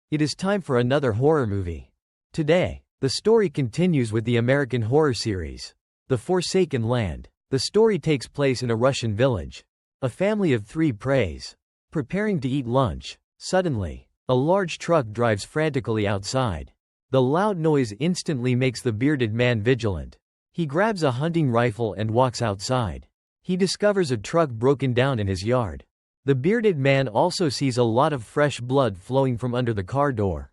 It is time for another horror movie. Today, the story continues with the American horror series, The Forsaken Land. The story takes place in a Russian village. A family of three preys, preparing to eat lunch. Suddenly, a large truck drives frantically outside. The loud noise instantly makes the bearded man vigilant. He grabs a hunting rifle and walks outside. He discovers a truck broken down in his yard. The bearded man also sees a lot of fresh blood flowing from under the car door.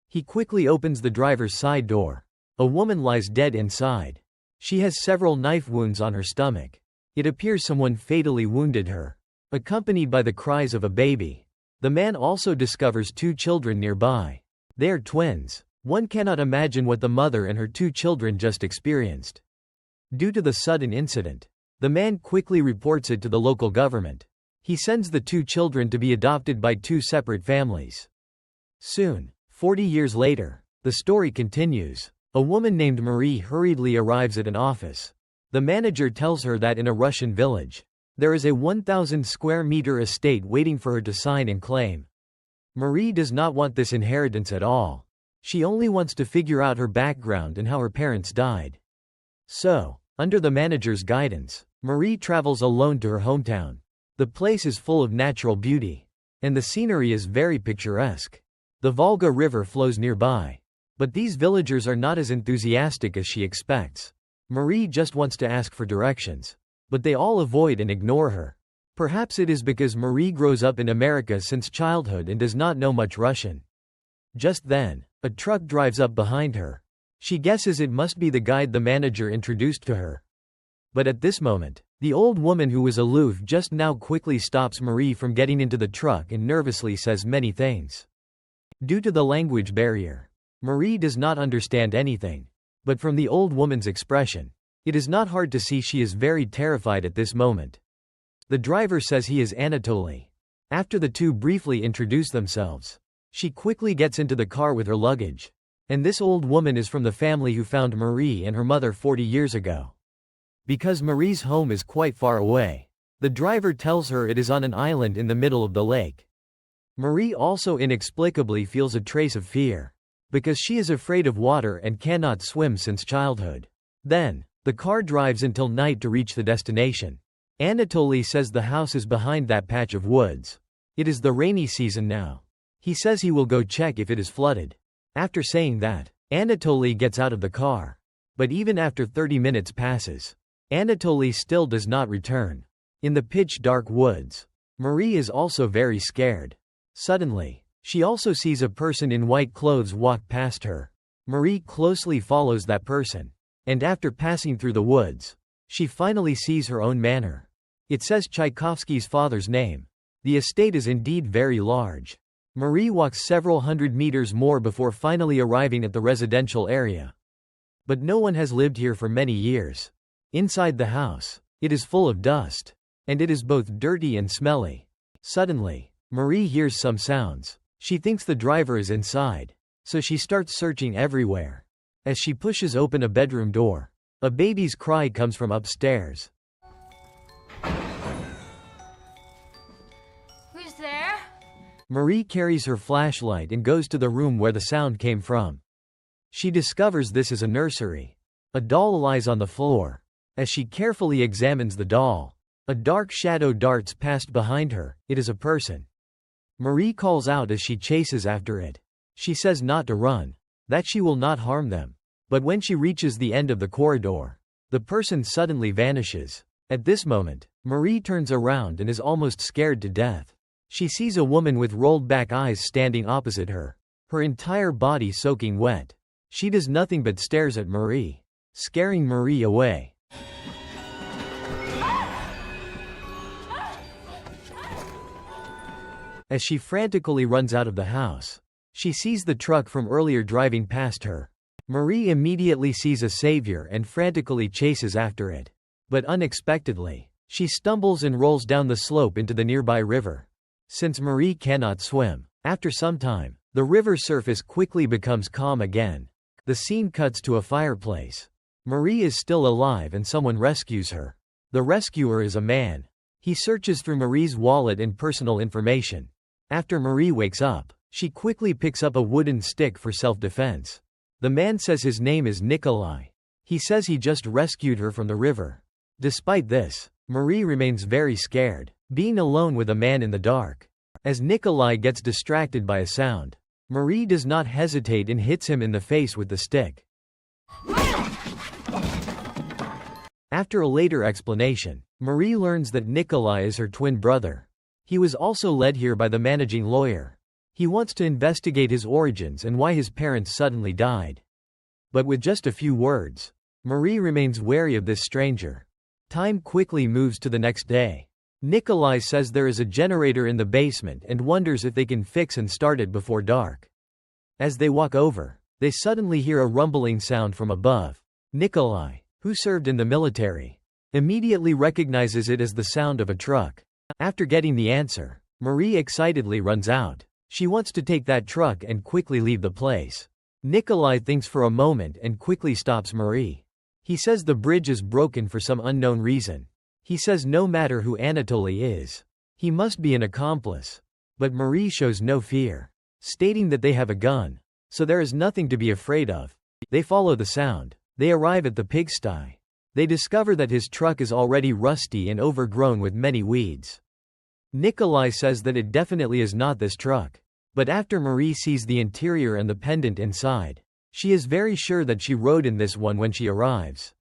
He quickly opens the driver's side door. A woman lies dead inside. She has several knife wounds on her stomach. It appears someone fatally wounded her, accompanied by the cries of a baby. The man also discovers two children nearby. They are twins. One cannot imagine what the mother and her two children just experienced. Due to the sudden incident, the man quickly reports it to the local government. He sends the two children to be adopted by two separate families. Soon, 40 years later, the story continues. A woman named Marie hurriedly arrives at an office. The manager tells her that in a Russian village, there is a 1,000 square meter estate waiting for her to sign and claim. Marie does not want this inheritance at all. She only wants to figure out her background and how her parents died. So, under the manager's guidance, Marie travels alone to her hometown. The place is full of natural beauty, and the scenery is very picturesque. The Volga River flows nearby. But these villagers are not as enthusiastic as she expects. Marie just wants to ask for directions, but they all avoid and ignore her. Perhaps it is because Marie grows up in America since childhood and does not know much Russian. Just then, a truck drives up behind her. She guesses it must be the guide the manager introduced to her. But at this moment, the old woman who was aloof just now quickly stops Marie from getting into the truck and nervously says many things. Due to the language barrier, Marie does not understand anything. But from the old woman's expression, it is not hard to see she is very terrified at this moment. The driver says he is Anatoly. After the two briefly introduce themselves, she quickly gets into the car with her luggage. And this old woman is from the family who found Marie and her mother 40 years ago. Because Marie's home is quite far away, the driver tells her it is on an island in the middle of the lake. Marie also inexplicably feels a trace of fear, because she is afraid of water and cannot swim since childhood. Then, the car drives until night to reach the destination. Anatoly says the house is behind that patch of woods. It is the rainy season now. He says he will go check if it is flooded. After saying that, Anatoly gets out of the car. But even after 30 minutes passes, Anatoly still does not return. In the pitch-dark woods, Marie is also very scared. Suddenly, she also sees a person in white clothes walk past her. Marie closely follows that person. And after passing through the woods, she finally sees her own manor. It says Tchaikovsky's father's name. The estate is indeed very large. Marie walks several hundred meters more before finally arriving at the residential area. But no one has lived here for many years. Inside the house, it is full of dust. And it is both dirty and smelly. Suddenly, Marie hears some sounds. She thinks the driver is inside. So she starts searching everywhere. As she pushes open a bedroom door, a baby's cry comes from upstairs. Who's there? Marie carries her flashlight and goes to the room where the sound came from. She discovers this is a nursery. A doll lies on the floor. As she carefully examines the doll, a dark shadow darts past behind her. It is a person. Marie calls out as she chases after it. She says not to run, that she will not harm them. But when she reaches the end of the corridor, the person suddenly vanishes. At this moment, Marie turns around and is almost scared to death. She sees a woman with rolled back eyes standing opposite her, her entire body soaking wet. She does nothing but stares at Marie, scaring Marie away. As she frantically runs out of the house, she sees the truck from earlier driving past her. Marie immediately sees a savior and frantically chases after it. But unexpectedly, she stumbles and rolls down the slope into the nearby river. Since Marie cannot swim, after some time, the river surface quickly becomes calm again. The scene cuts to a fireplace. Marie is still alive and someone rescues her. The rescuer is a man. He searches through Marie's wallet and personal information. After Marie wakes up, She quickly picks up a wooden stick for self-defense. The man says his name is Nikolai. He says he just rescued her from the river. Despite this, Marie remains very scared, being alone with a man in the dark. As Nikolai gets distracted by a sound, Marie does not hesitate and hits him in the face with the stick. After a later explanation, Marie learns that Nikolai is her twin brother. He was also led here by the managing lawyer. He wants to investigate his origins and why his parents suddenly died. But with just a few words, Marie remains wary of this stranger. Time quickly moves to the next day. Nikolai says there is a generator in the basement and wonders if they can fix and start it before dark. As they walk over, they suddenly hear a rumbling sound from above. Nikolai, who served in the military, immediately recognizes it as the sound of a truck. After getting the answer, Marie excitedly runs out. She wants to take that truck and quickly leave the place. Nikolai thinks for a moment and quickly stops Marie. He says the bridge is broken for some unknown reason. He says no matter who Anatoly is, he must be an accomplice. But Marie shows no fear, stating that they have a gun, so there is nothing to be afraid of. They follow the sound. They arrive at the pigsty. They discover that his truck is already rusty and overgrown with many weeds. Nikolai says that it definitely is not this truck. But after Marie sees the interior and the pendant inside, she is very sure that she rode in this one when she arrives.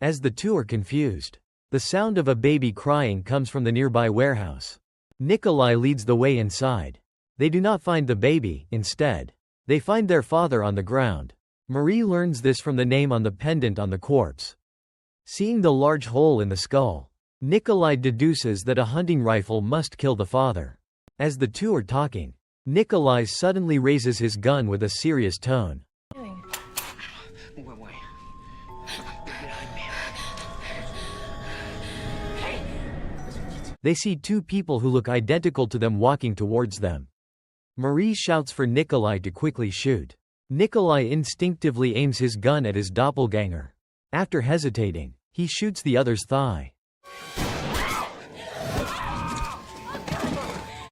As the two are confused, the sound of a baby crying comes from the nearby warehouse. Nikolai leads the way inside. They do not find the baby, instead, they find their father on the ground. Marie learns this from the name on the pendant on the corpse. Seeing the large hole in the skull, Nikolai deduces that a hunting rifle must kill the father. As the two are talking, Nikolai suddenly raises his gun with a serious tone. They see two people who look identical to them walking towards them. Marie shouts for Nikolai to quickly shoot. Nikolai instinctively aims his gun at his doppelganger. After hesitating, he shoots the other's thigh.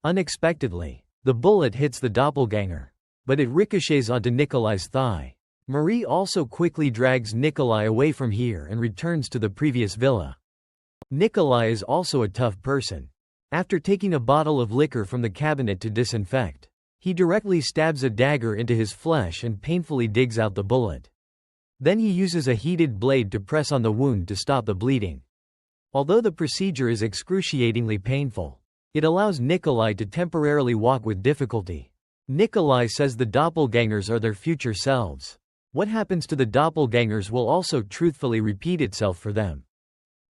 Unexpectedly, the bullet hits the doppelganger, but it ricochets onto Nikolai's thigh. Marie also quickly drags Nikolai away from here and returns to the previous villa. Nikolai is also a tough person. After taking a bottle of liquor from the cabinet to disinfect, he directly stabs a dagger into his flesh and painfully digs out the bullet. Then he uses a heated blade to press on the wound to stop the bleeding. Although the procedure is excruciatingly painful, it allows Nikolai to temporarily walk with difficulty. Nikolai says the doppelgangers are their future selves. What happens to the doppelgangers will also truthfully repeat itself for them.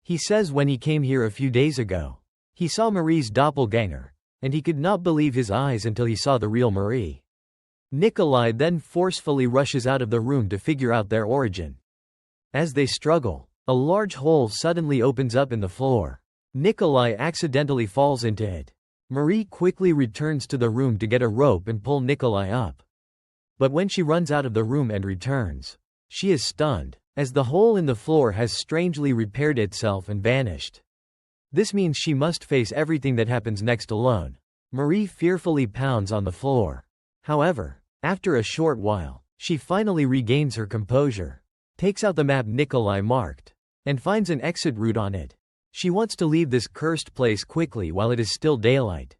He says when he came here a few days ago, he saw Marie's doppelganger, and he could not believe his eyes until he saw the real Marie. Nikolai then forcefully rushes out of the room to figure out their origin. As they struggle, a large hole suddenly opens up in the floor. Nikolai accidentally falls into it. Marie quickly returns to the room to get a rope and pull Nikolai up. But when she runs out of the room and returns, she is stunned, as the hole in the floor has strangely repaired itself and vanished. This means she must face everything that happens next alone. Marie fearfully pounds on the floor. However, after a short while, she finally regains her composure, takes out the map Nikolai marked, and finds an exit route on it. She wants to leave this cursed place quickly while it is still daylight.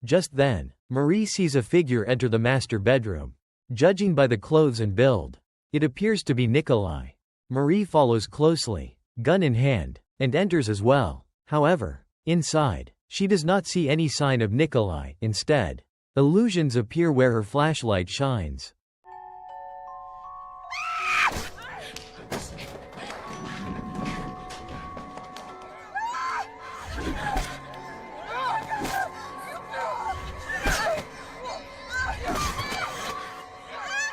Just then, Marie sees a figure enter the master bedroom. Judging by the clothes and build, it appears to be Nikolai. Marie follows closely, gun in hand, and enters as well. However, inside, she does not see any sign of Nikolai. Instead, illusions appear where her flashlight shines.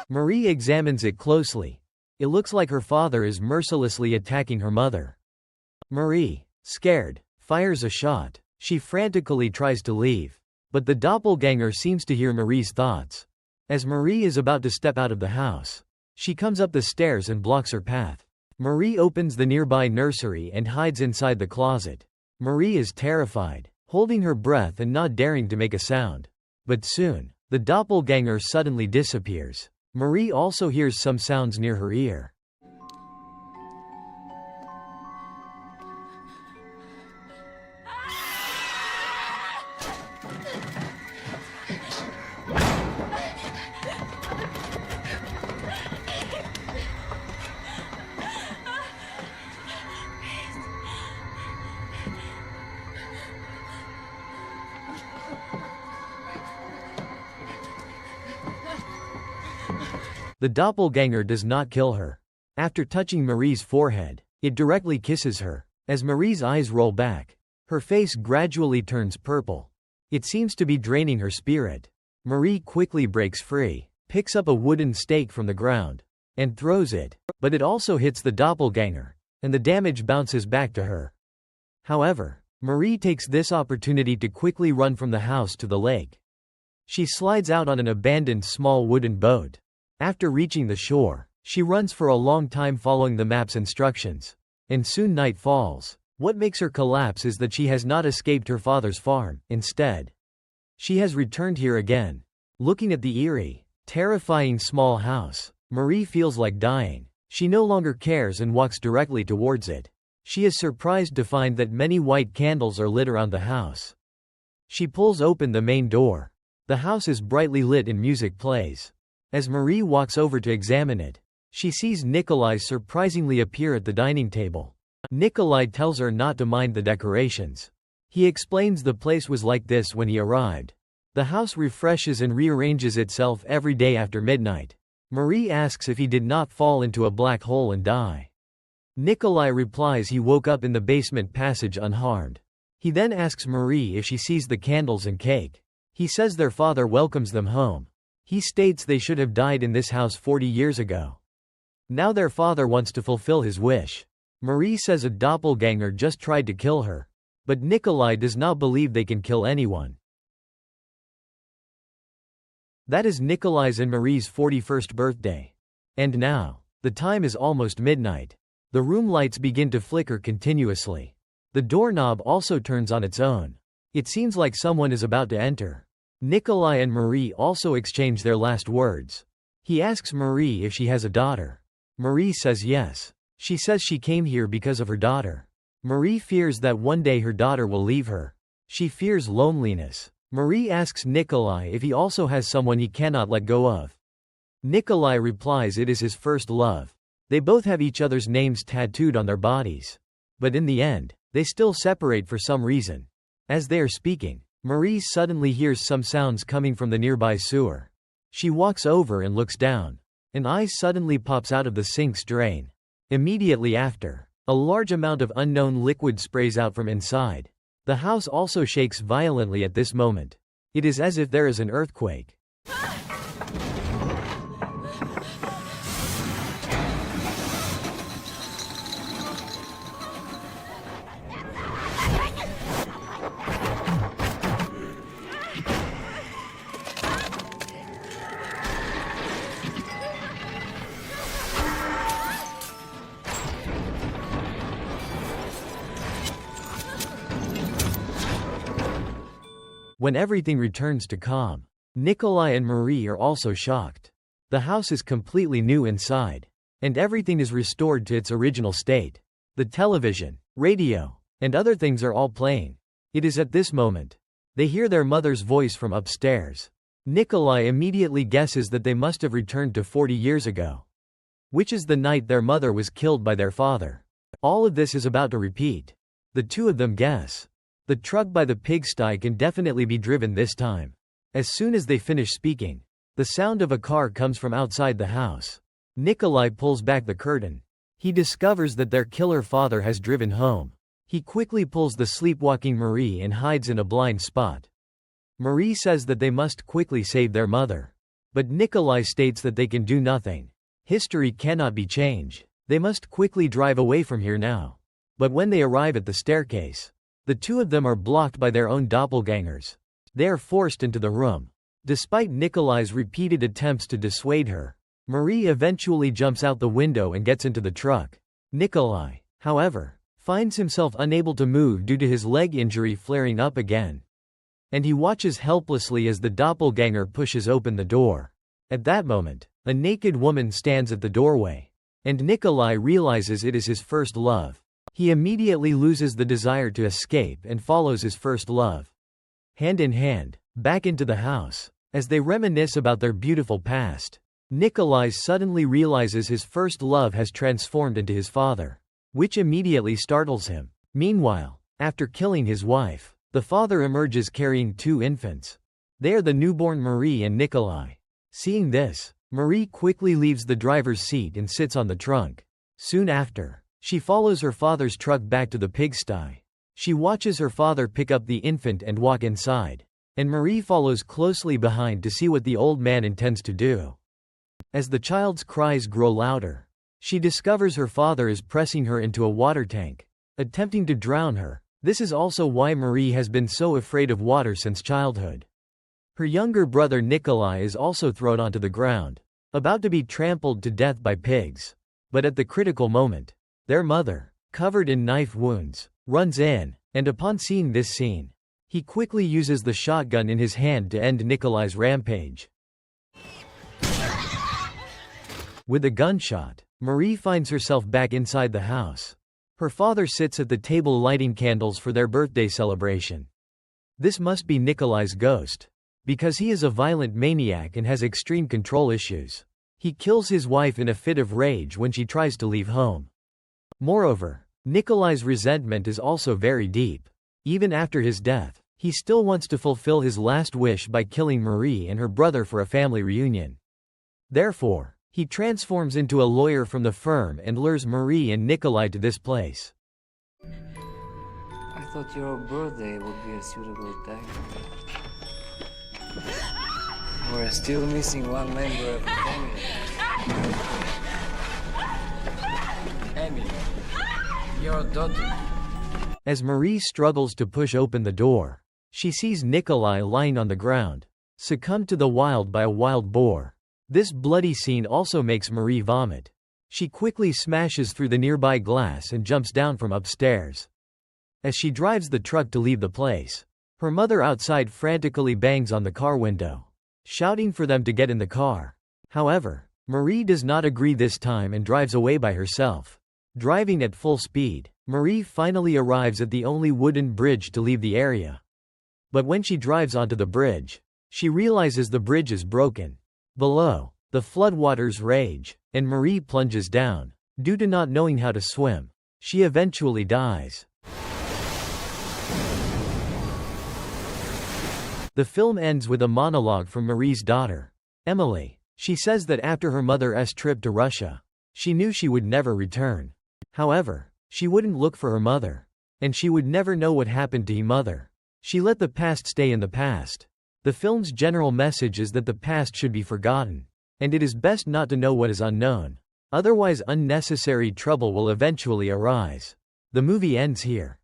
Marie examines it closely. It looks like her father is mercilessly attacking her mother. Marie, scared, fires a shot. She frantically tries to leave, but the doppelganger seems to hear Marie's thoughts. As Marie is about to step out of the house, she comes up the stairs and blocks her path. Marie opens the nearby nursery and hides inside the closet. Marie is terrified, holding her breath and not daring to make a sound. But soon, the The doppelganger suddenly disappears. Marie also hears some sounds near her ear. The doppelganger does not kill her. After touching Marie's forehead, it directly kisses her. As Marie's eyes roll back, her face gradually turns purple. It seems to be draining her spirit. Marie quickly breaks free, picks up a wooden stake from the ground, and throws it, but it also hits the doppelganger, and the damage bounces back to her. However, Marie takes this opportunity to quickly run from the house to the lake. She slides out on an abandoned small wooden boat. After reaching the shore, she runs for a long time following the map's instructions. And soon night falls. What makes her collapse is that she has not escaped her father's farm. Instead, she has returned here again. Looking at the eerie, terrifying small house, Marie feels like dying. She no longer cares and walks directly towards it. She is surprised to find that many white candles are lit around the house. She pulls open the main door. The house is brightly lit and music plays. As Marie walks over to examine it, she sees Nikolai surprisingly appear at the dining table. Nikolai tells her not to mind the decorations. He explains the place was like this when he arrived. The house refreshes and rearranges itself every day after midnight. Marie asks if he did not fall into a black hole and die. Nikolai replies he woke up in the basement passage unharmed. He then asks Marie if she sees the candles and cake. He says their father welcomes them home. He states they should have died in this house 40 years ago. Now their father wants to fulfill his wish. Marie says a doppelganger just tried to kill her. But Nikolai does not believe they can kill anyone. That is Nikolai's and Marie's 41st birthday. And now, the time is almost midnight. The room lights begin to flicker continuously. The doorknob also turns on its own. It seems like someone is about to enter. Nikolai and Marie also exchange their last words. He asks Marie if she has a daughter. Marie says yes. She says she came here because of her daughter. Marie fears that one day her daughter will leave her. She fears loneliness. Marie asks Nikolai if he also has someone he cannot let go of. Nikolai replies it is his first love. They both have each other's names tattooed on their bodies. But in the end, they still separate for some reason. As they are speaking, Marie suddenly hears some sounds coming from the nearby sewer. She walks over and looks down. An eye suddenly pops out of the sink's drain. Immediately after, a large amount of unknown liquid sprays out from inside. The house also shakes violently at this moment. It is as if there is an earthquake. When everything returns to calm, Nikolai and Marie are also shocked. The house is completely new inside, and everything is restored to its original state. The television, radio, and other things are all playing. It is at this moment they hear their mother's voice from upstairs. Nikolai immediately guesses that they must have returned to 40 years ago, which is the night their mother was killed by their father. All of this is about to repeat. The two of them guess. The truck by the pigsty can definitely be driven this time. As soon as they finish speaking, the sound of a car comes from outside the house. Nikolai pulls back the curtain. He discovers that their killer father has driven home. He quickly pulls the sleepwalking Marie and hides in a blind spot. Marie says that they must quickly save their mother. But Nikolai states that they can do nothing. History cannot be changed. They must quickly drive away from here now. But when they arrive at the staircase, the two of them are blocked by their own doppelgangers. They are forced into the room. Despite Nikolai's repeated attempts to dissuade her, Marie eventually jumps out the window and gets into the truck. Nikolai, however, finds himself unable to move due to his leg injury flaring up again. and he watches helplessly as the doppelganger pushes open the door. At that moment, a naked woman stands at the doorway, and Nikolai realizes it is his first love. He immediately loses the desire to escape and follows his first love. Hand in hand, back into the house. As they reminisce about their beautiful past, Nikolai suddenly realizes his first love has transformed into his father, which immediately startles him. Meanwhile, after killing his wife, the father emerges carrying 2 infants. They are the newborn Marie and Nikolai. Seeing this, Marie quickly leaves the driver's seat and sits on the trunk. Soon after, she follows her father's truck back to the pigsty. She watches her father pick up the infant and walk inside, and Marie follows closely behind to see what the old man intends to do. As the child's cries grow louder, she discovers her father is pressing her into a water tank, attempting to drown her. This is also why Marie has been so afraid of water since childhood. Her younger brother Nikolai is also thrown onto the ground, about to be trampled to death by pigs. But at the critical moment, their mother, covered in knife wounds, runs in, and upon seeing this scene, he quickly uses the shotgun in his hand to end Nikolai's rampage. With a gunshot, Marie finds herself back inside the house. Her father sits at the table lighting candles for their birthday celebration. This must be Nikolai's ghost, because he is a violent maniac and has extreme control issues. He kills his wife in a fit of rage when she tries to leave home. Moreover, Nikolai's resentment is also very deep. Even after his death, he still wants to fulfill his last wish by killing Marie and her brother for a family reunion. Therefore, he transforms into a lawyer from the firm and lures Marie and Nikolai to this place. I thought your birthday would be a suitable time. We're still missing one member of the family. Emily, your daughter. As Marie struggles to push open the door, she sees Nikolai lying on the ground, succumbed to the wild by a wild boar. This bloody scene also makes Marie vomit. She quickly smashes through the nearby glass and jumps down from upstairs. As she drives the truck to leave the place, her mother outside frantically bangs on the car window, shouting for them to get in the car. However, Marie does not agree this time and drives away by herself. Driving at full speed, Marie finally arrives at the only wooden bridge to leave the area. But when she drives onto the bridge, she realizes the bridge is broken. Below, the floodwaters rage, and Marie plunges down. Due to not knowing how to swim, she eventually dies. The film ends with a monologue from Marie's daughter, Emily. She says that after her mother's trip to Russia, she knew she would never return. However, she wouldn't look for her mother, and she would never know what happened to her mother. She let the past stay in the past. The film's general message is that the past should be forgotten, and it is best not to know what is unknown. Otherwise, unnecessary trouble will eventually arise. The movie ends here.